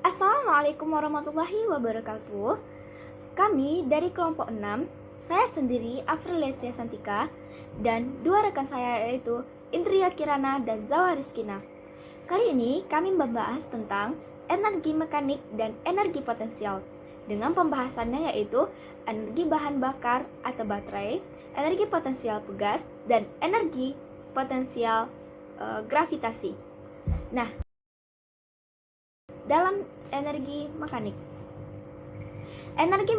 Assalamualaikum warahmatullahi wabarakatuh. Kami dari kelompok 6, saya sendiri Afrilesia Santika, dan dua rekan saya yaitu Indria Kirana dan Zawa Rizkina. Kali ini kami membahas tentang energi mekanik dan energi potensial, dengan pembahasannya yaitu energi bahan bakar atau baterai, energi potensial pegas, dan energi potensial gravitasi. Nah, dalam energi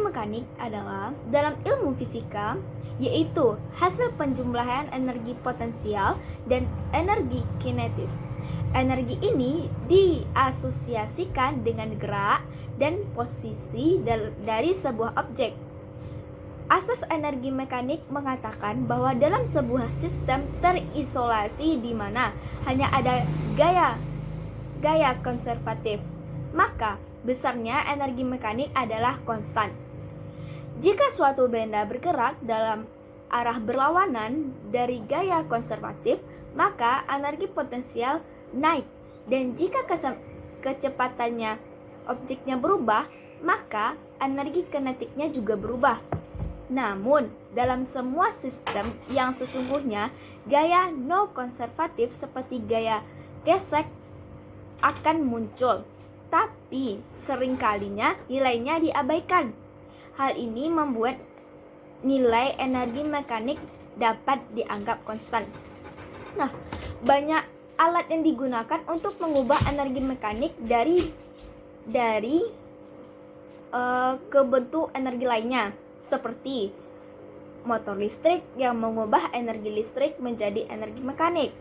mekanik adalah dalam ilmu fisika yaitu hasil penjumlahan energi potensial dan energi kinetis. Energi ini diasosiasikan dengan gerak dan posisi dari sebuah objek. Asas energi mekanik mengatakan bahwa dalam sebuah sistem terisolasi di mana hanya ada gaya konservatif, maka besarnya energi mekanik adalah konstan. Jika suatu benda bergerak dalam arah berlawanan dari gaya konservatif, maka energi potensial naik, dan jika kecepatannya objeknya berubah, maka energi kinetiknya juga berubah. Namun, dalam semua sistem yang sesungguhnya, gaya no konservatif seperti gaya gesek akan muncul, tapi seringkalinya nilainya diabaikan. Hal ini membuat nilai energi mekanik dapat dianggap konstan. Nah, banyak alat yang digunakan untuk mengubah energi mekanik dari ke bentuk energi lainnya, seperti motor listrik yang mengubah energi listrik menjadi energi mekanik.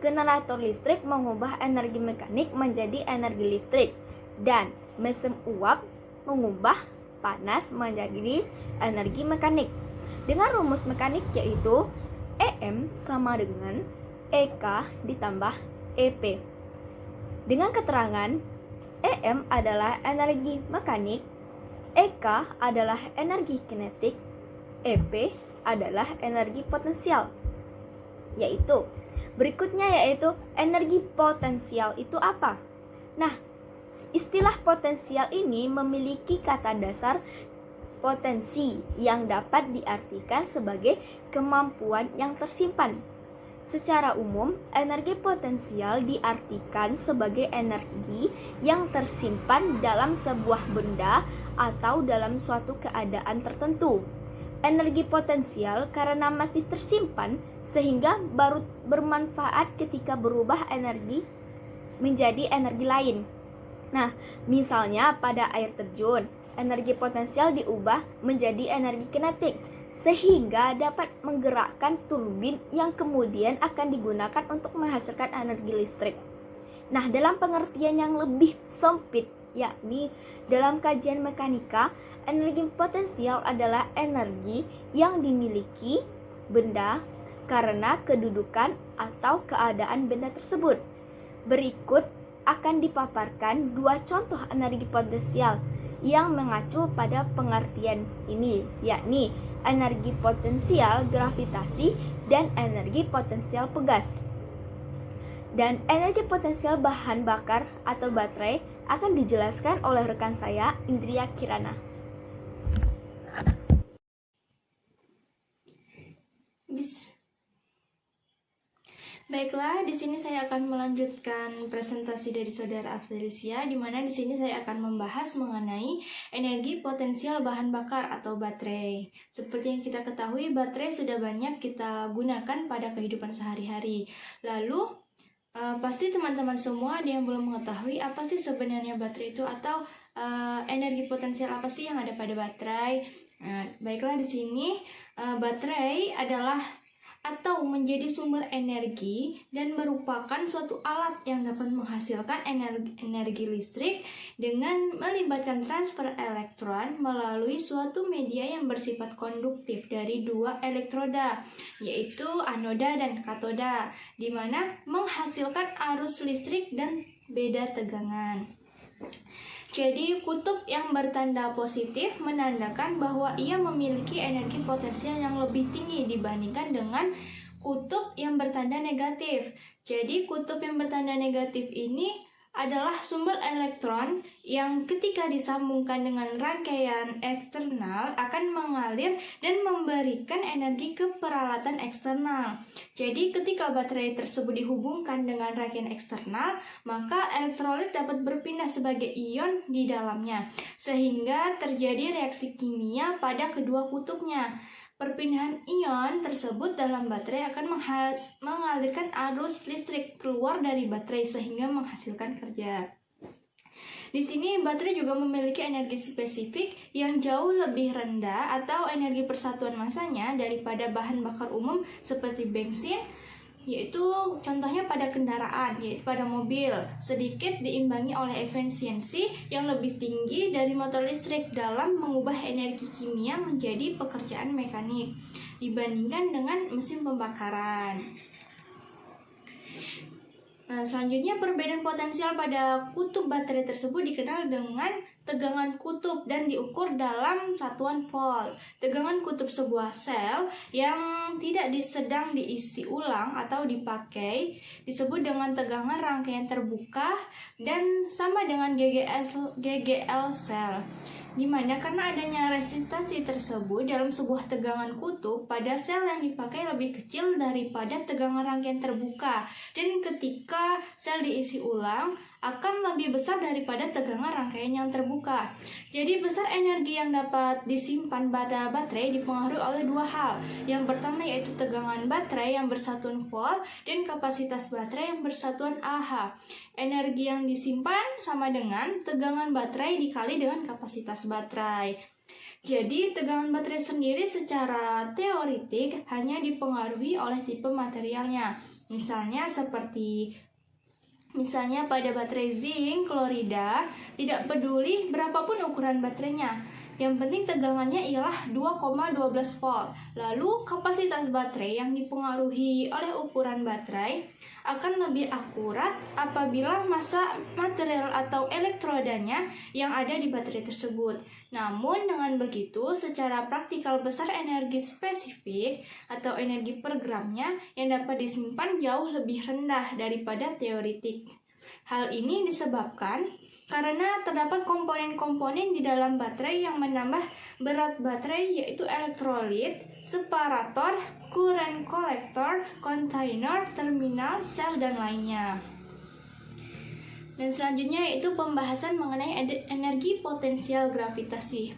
Generator listrik mengubah energi mekanik menjadi energi listrik, dan mesin uap mengubah panas menjadi energi mekanik. Dengan rumus mekanik yaitu EM sama dengan EK ditambah EP. Dengan keterangan EM adalah energi mekanik, EK adalah energi kinetik, EP adalah energi potensial. Berikutnya yaitu energi potensial itu apa? Nah, istilah potensial ini memiliki kata dasar potensi yang dapat diartikan sebagai kemampuan yang tersimpan. Secara umum, energi potensial diartikan sebagai energi yang tersimpan dalam sebuah benda atau dalam suatu keadaan tertentu. Energi potensial karena masih tersimpan sehingga baru bermanfaat ketika berubah energi menjadi energi lain. Nah, misalnya pada air terjun, energi potensial diubah menjadi energi kinetik sehingga dapat menggerakkan turbin yang kemudian akan digunakan untuk menghasilkan energi listrik. Nah, dalam pengertian yang lebih sempit, yakni dalam kajian mekanika, energi potensial adalah energi yang dimiliki benda karena kedudukan atau keadaan benda tersebut. Berikut akan dipaparkan dua contoh energi potensial yang mengacu pada pengertian ini, yakni energi potensial gravitasi dan energi potensial pegas. Dan energi potensial bahan bakar atau baterai akan dijelaskan oleh rekan saya, Indria Kirana. Baiklah, di sini saya akan melanjutkan presentasi dari saudara Afrilesia, di mana di sini saya akan membahas mengenai energi potensial bahan bakar atau baterai. Seperti yang kita ketahui, baterai sudah banyak kita gunakan pada kehidupan sehari-hari. Lalu, pasti teman-teman semua ada yang belum mengetahui apa sih sebenarnya baterai itu atau energi potensial apa sih yang ada pada baterai. Baiklah, di sini baterai adalah atau menjadi sumber energi dan merupakan suatu alat yang dapat menghasilkan energi listrik dengan melibatkan transfer elektron melalui suatu media yang bersifat konduktif dari dua elektroda, yaitu anoda dan katoda, di mana menghasilkan arus listrik dan beda tegangan. Jadi, kutub yang bertanda positif menandakan bahwa ia memiliki energi potensial yang lebih tinggi dibandingkan dengan kutub yang bertanda negatif. Jadi, kutub yang bertanda negatif ini adalah sumber elektron yang ketika disambungkan dengan rangkaian eksternal akan mengalir dan memberikan energi ke peralatan eksternal. Jadi ketika baterai tersebut dihubungkan dengan rangkaian eksternal, maka elektrolit dapat berpindah sebagai ion di dalamnya, sehingga terjadi reaksi kimia pada kedua kutubnya. Perpindahan ion tersebut dalam baterai akan mengalirkan arus listrik keluar dari baterai sehingga menghasilkan kerja. Di sini baterai juga memiliki energi spesifik yang jauh lebih rendah atau energi persatuan massanya daripada bahan bakar umum seperti bensin, yaitu contohnya pada kendaraan, yaitu pada mobil, sedikit diimbangi oleh efisiensi yang lebih tinggi dari motor listrik dalam mengubah energi kimia menjadi pekerjaan mekanik dibandingkan dengan mesin pembakaran. Nah, selanjutnya perbedaan potensial pada kutub baterai tersebut dikenal dengan tegangan kutub dan diukur dalam satuan volt. Tegangan kutub sebuah sel yang tidak sedang diisi ulang atau dipakai disebut dengan tegangan rangkaian terbuka dan sama dengan GGL sel. Dimana karena adanya resistansi tersebut dalam sebuah tegangan kutub pada sel yang dipakai lebih kecil daripada tegangan rangkaian terbuka, dan ketika sel diisi ulang akan lebih besar daripada tegangan rangkaian yang terbuka. Jadi besar energi yang dapat disimpan pada baterai dipengaruhi oleh dua hal. Yang pertama yaitu tegangan baterai yang bersatuan volt dan kapasitas baterai yang bersatuan Ah. Energi yang disimpan sama dengan tegangan baterai dikali dengan kapasitas baterai. Jadi tegangan baterai sendiri secara teoretik hanya dipengaruhi oleh tipe materialnya. Misalnya pada baterai zinc klorida, tidak peduli berapapun ukuran baterainya, yang penting tegangannya ialah 2,12 volt. Lalu kapasitas baterai yang dipengaruhi oleh ukuran baterai akan lebih akurat apabila massa material atau elektrodanya yang ada di baterai tersebut. Namun dengan begitu, secara praktikal besar energi spesifik atau energi per gramnya yang dapat disimpan jauh lebih rendah daripada teoretik. Hal ini disebabkan karena terdapat komponen-komponen di dalam baterai yang menambah berat baterai, yaitu elektrolit, separator, current collector, container, terminal, sel, dan lainnya. Dan selanjutnya yaitu pembahasan mengenai energi potensial gravitasi.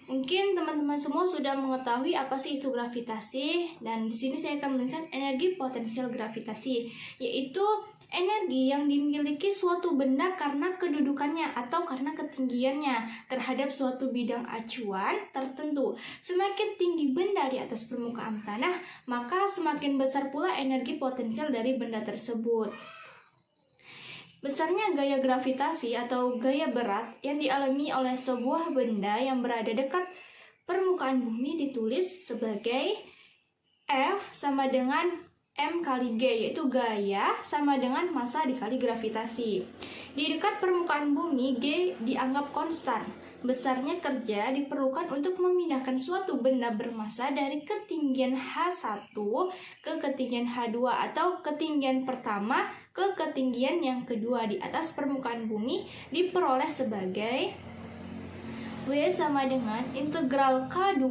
Mungkin teman-teman semua sudah mengetahui apa sih itu gravitasi, dan di sini saya akan menjelaskan energi potensial gravitasi, yaitu energi yang dimiliki suatu benda karena kedudukannya atau karena ketinggiannya terhadap suatu bidang acuan tertentu. Semakin tinggi benda di atas permukaan tanah, maka semakin besar pula energi potensial dari benda tersebut. Besarnya gaya gravitasi atau gaya berat yang dialami oleh sebuah benda yang berada dekat permukaan bumi ditulis sebagai F sama dengan M kali G, yaitu gaya sama dengan massa dikali gravitasi. Di dekat permukaan bumi, G dianggap konstan. Besarnya kerja diperlukan untuk memindahkan suatu benda bermassa dari ketinggian H1 ke ketinggian H2 atau ketinggian pertama ke ketinggian yang kedua di atas permukaan bumi diperoleh sebagai W sama dengan integral K2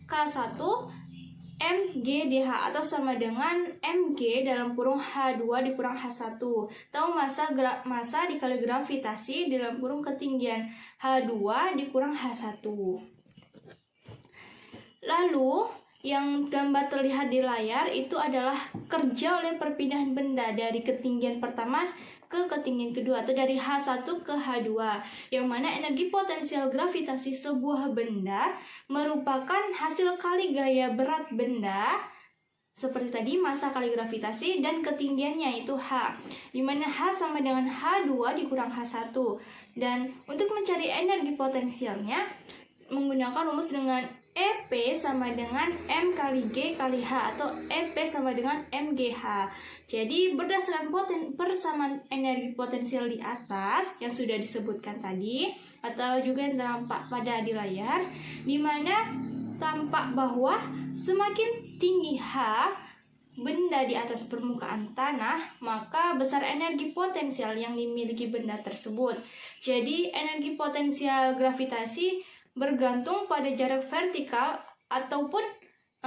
K1 MG/dH atau sama dengan MG dalam kurung H2 dikurang H1 atau massa dikali gravitasi dalam kurung ketinggian H2 dikurang H1. Lalu yang gambar terlihat di layar itu adalah kerja oleh perpindahan benda dari ketinggian pertama ke ketinggian kedua atau dari H1 ke H2, yang mana energi potensial gravitasi sebuah benda merupakan hasil kali gaya berat benda seperti tadi, massa kali gravitasi, dan ketinggiannya itu H, di mana H sama dengan H2 dikurang H1. Dan untuk mencari energi potensialnya menggunakan rumus dengan EP sama dengan M kali G kali H atau EP sama dengan MGH. Jadi berdasarkan persamaan energi potensial di atas yang sudah disebutkan tadi atau juga yang tampak pada di layar, di mana tampak bahwa semakin tinggi H benda di atas permukaan tanah, maka besar energi potensial yang dimiliki benda tersebut. Jadi, energi potensial gravitasi bergantung pada jarak vertikal ataupun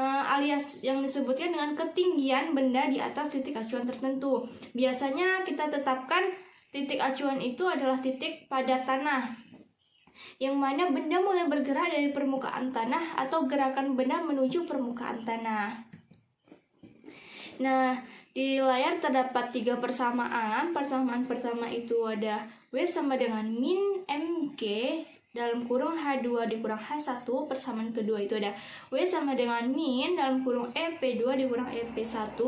alias yang disebutkan dengan ketinggian benda di atas titik acuan tertentu. Biasanya kita tetapkan titik acuan itu adalah titik pada tanah, yang mana benda mulai bergerak dari permukaan tanah atau gerakan benda menuju permukaan tanah. Nah, di layar terdapat 3 persamaan. Persamaan pertama itu ada W sama dengan min mg dalam kurung H2 dikurang H1. Persamaan kedua itu ada W sama dengan min dalam kurung EP2 dikurang EP1.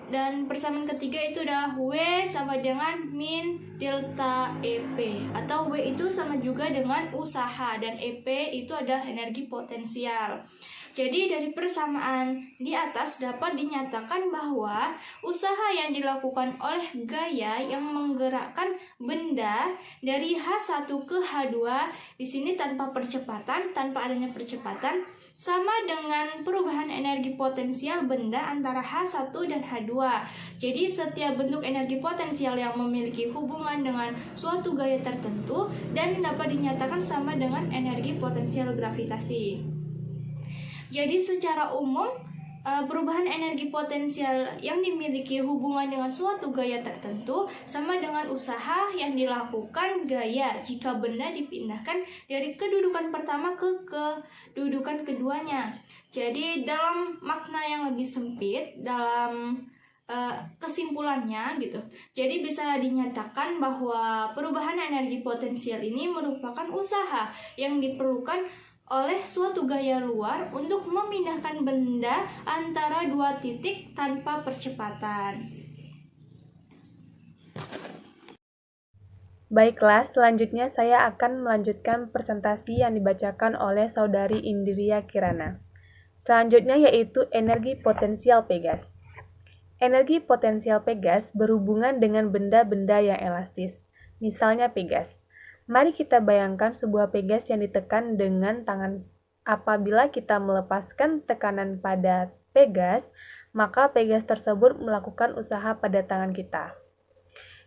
Dan persamaan ketiga itu adalah W sama dengan min delta EP, atau W itu sama juga dengan usaha dan EP itu adalah energi potensial. Jadi dari persamaan di atas dapat dinyatakan bahwa usaha yang dilakukan oleh gaya yang menggerakkan benda dari H1 ke H2 di sini tanpa adanya percepatan sama dengan perubahan energi potensial benda antara H1 dan H2. Jadi setiap bentuk energi potensial yang memiliki hubungan dengan suatu gaya tertentu dan dapat dinyatakan sama dengan energi potensial gravitasi. Jadi secara umum, perubahan energi potensial yang dimiliki hubungan dengan suatu gaya tertentu sama dengan usaha yang dilakukan gaya jika benda dipindahkan dari kedudukan pertama ke kedudukan keduanya. Jadi dalam makna yang lebih sempit, dalam kesimpulannya gitu. Jadi bisa dinyatakan bahwa perubahan energi potensial ini merupakan usaha yang diperlukan oleh suatu gaya luar untuk memindahkan benda antara dua titik tanpa percepatan. Baiklah, selanjutnya saya akan melanjutkan presentasi yang dibacakan oleh Saudari Indria Kirana. Selanjutnya yaitu energi potensial Pegas. Energi potensial Pegas berhubungan dengan benda-benda yang elastis, misalnya Pegas. Mari kita bayangkan sebuah pegas yang ditekan dengan tangan. Apabila kita melepaskan tekanan pada pegas, maka pegas tersebut melakukan usaha pada tangan kita.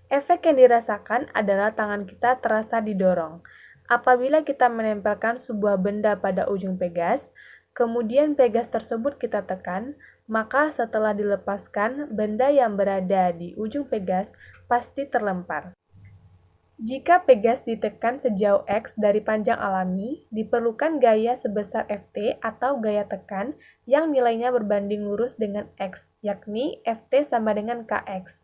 Efek yang dirasakan adalah tangan kita terasa didorong. Apabila kita menempelkan sebuah benda pada ujung pegas, kemudian pegas tersebut kita tekan, maka setelah dilepaskan, benda yang berada di ujung pegas pasti terlempar. Jika pegas ditekan sejauh X dari panjang alami, diperlukan gaya sebesar Ft atau gaya tekan yang nilainya berbanding lurus dengan X, yakni Ft sama dengan Kx.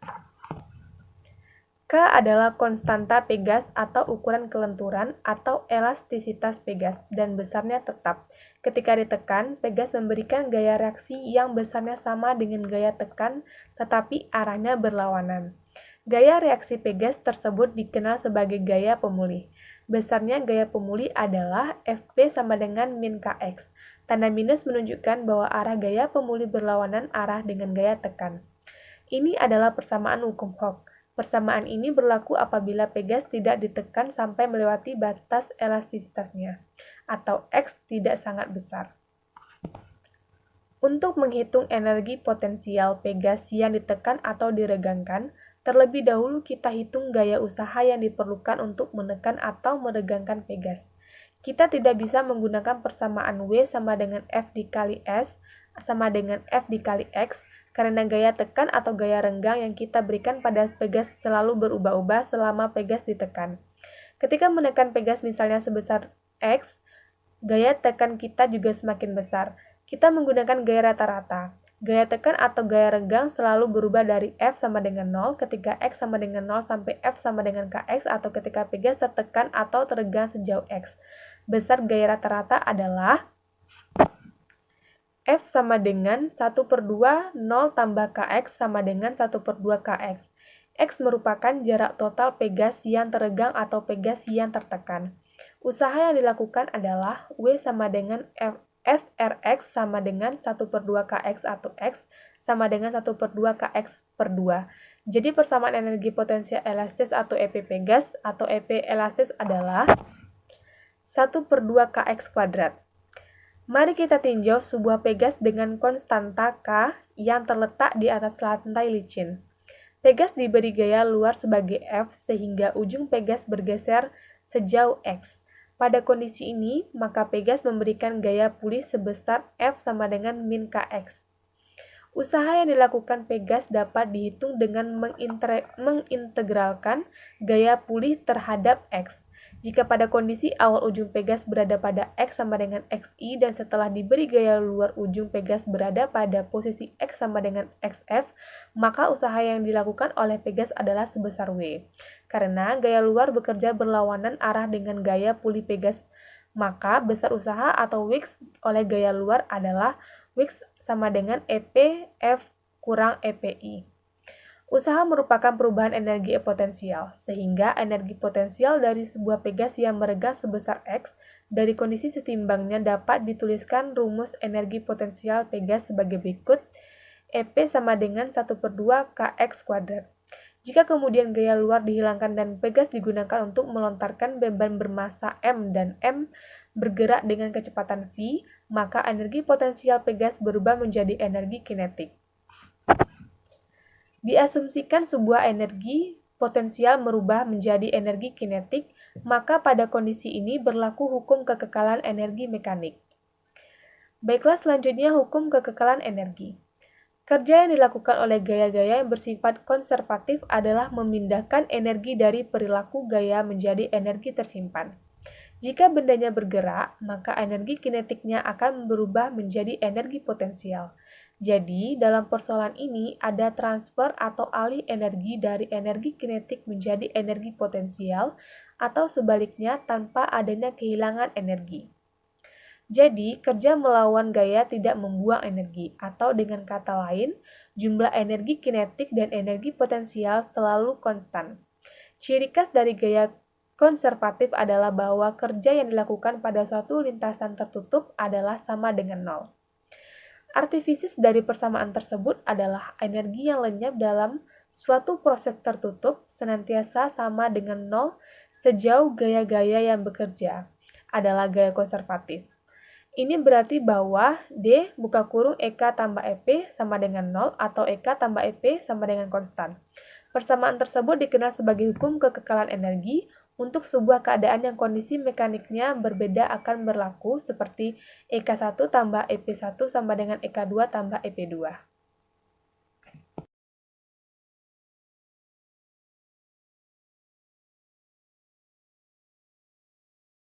K adalah konstanta pegas atau ukuran kelenturan atau elastisitas pegas dan besarnya tetap. Ketika ditekan, pegas memberikan gaya reaksi yang besarnya sama dengan gaya tekan tetapi arahnya berlawanan. Gaya reaksi pegas tersebut dikenal sebagai gaya pemulih. Besarnya gaya pemulih adalah Fp sama dengan min Kx. Tanda minus menunjukkan bahwa arah gaya pemulih berlawanan arah dengan gaya tekan. Ini adalah persamaan hukum Hooke. Persamaan ini berlaku apabila pegas tidak ditekan sampai melewati batas elastisitasnya, atau X tidak sangat besar. Untuk menghitung energi potensial pegas yang ditekan atau diregangkan, terlebih dahulu kita hitung gaya usaha yang diperlukan untuk menekan atau meregangkan pegas. Kita tidak bisa menggunakan persamaan W sama dengan F dikali S sama dengan F dikali X karena gaya tekan atau gaya renggang yang kita berikan pada pegas selalu berubah-ubah selama pegas ditekan. Ketika menekan pegas misalnya sebesar X, gaya tekan kita juga semakin besar. Kita menggunakan gaya rata-rata. Gaya tekan atau gaya renggang selalu berubah dari F sama dengan 0 ketika X sama dengan 0 sampai F sama dengan Kx atau ketika pegas tertekan atau teregang sejauh X. Besar gaya rata-rata adalah F sama dengan 1/2 0 tambah Kx sama dengan 1/2 Kx. X merupakan jarak total pegas yang teregang atau pegas yang tertekan. Usaha yang dilakukan adalah W sama dengan Frx sama dengan 1/2 Kx atau X sama dengan 1/2 Kx per 2. Jadi persamaan energi potensial elastis atau EP pegas atau EP elastis adalah 1/2 Kx kuadrat. Mari kita tinjau sebuah pegas dengan konstanta K yang terletak di atas lantai licin. Pegas diberi gaya luar sebagai F sehingga ujung pegas bergeser sejauh X. Pada kondisi ini, maka pegas memberikan gaya pulih sebesar F sama dengan min Kx. Usaha yang dilakukan pegas dapat dihitung dengan mengintegralkan gaya pulih terhadap X. Jika pada kondisi awal ujung pegas berada pada X sama dengan XI dan setelah diberi gaya luar ujung pegas berada pada posisi X sama dengan XF, maka usaha yang dilakukan oleh pegas adalah sebesar W. Karena gaya luar bekerja berlawanan arah dengan gaya pulih pegas, maka besar usaha atau Wix oleh gaya luar adalah Wix sama dengan EP F kurang EPI. Usaha merupakan perubahan energi potensial, sehingga energi potensial dari sebuah pegas yang meregah sebesar X dari kondisi setimbangnya dapat dituliskan rumus energi potensial pegas sebagai berikut, EP sama dengan 1/2 Kx kuadrat. Jika kemudian gaya luar dihilangkan dan pegas digunakan untuk melontarkan beban bermassa M dan M bergerak dengan kecepatan V, maka energi potensial pegas berubah menjadi energi kinetik. Diasumsikan sebuah energi potensial merubah menjadi energi kinetik, maka pada kondisi ini berlaku hukum kekekalan energi mekanik. Baiklah, selanjutnya hukum kekekalan energi. Kerja yang dilakukan oleh gaya-gaya yang bersifat konservatif adalah memindahkan energi dari perilaku gaya menjadi energi tersimpan. Jika bendanya bergerak, maka energi kinetiknya akan berubah menjadi energi potensial. Jadi, dalam persoalan ini ada transfer atau alih energi dari energi kinetik menjadi energi potensial atau sebaliknya tanpa adanya kehilangan energi. Jadi, kerja melawan gaya tidak membuang energi, atau dengan kata lain, jumlah energi kinetik dan energi potensial selalu konstan. Ciri khas dari gaya konservatif adalah bahwa kerja yang dilakukan pada suatu lintasan tertutup adalah sama dengan nol. Artifisis dari persamaan tersebut adalah energi yang lenyap dalam suatu proses tertutup senantiasa sama dengan nol sejauh gaya-gaya yang bekerja adalah gaya konservatif. Ini berarti bahwa D buka kurung EK tambah EP sama dengan 0 atau EK tambah EP sama dengan konstan. Persamaan tersebut dikenal sebagai hukum kekekalan energi. Untuk sebuah keadaan yang kondisi mekaniknya berbeda akan berlaku seperti EK1 tambah EP1 sama dengan EK2 tambah EP2.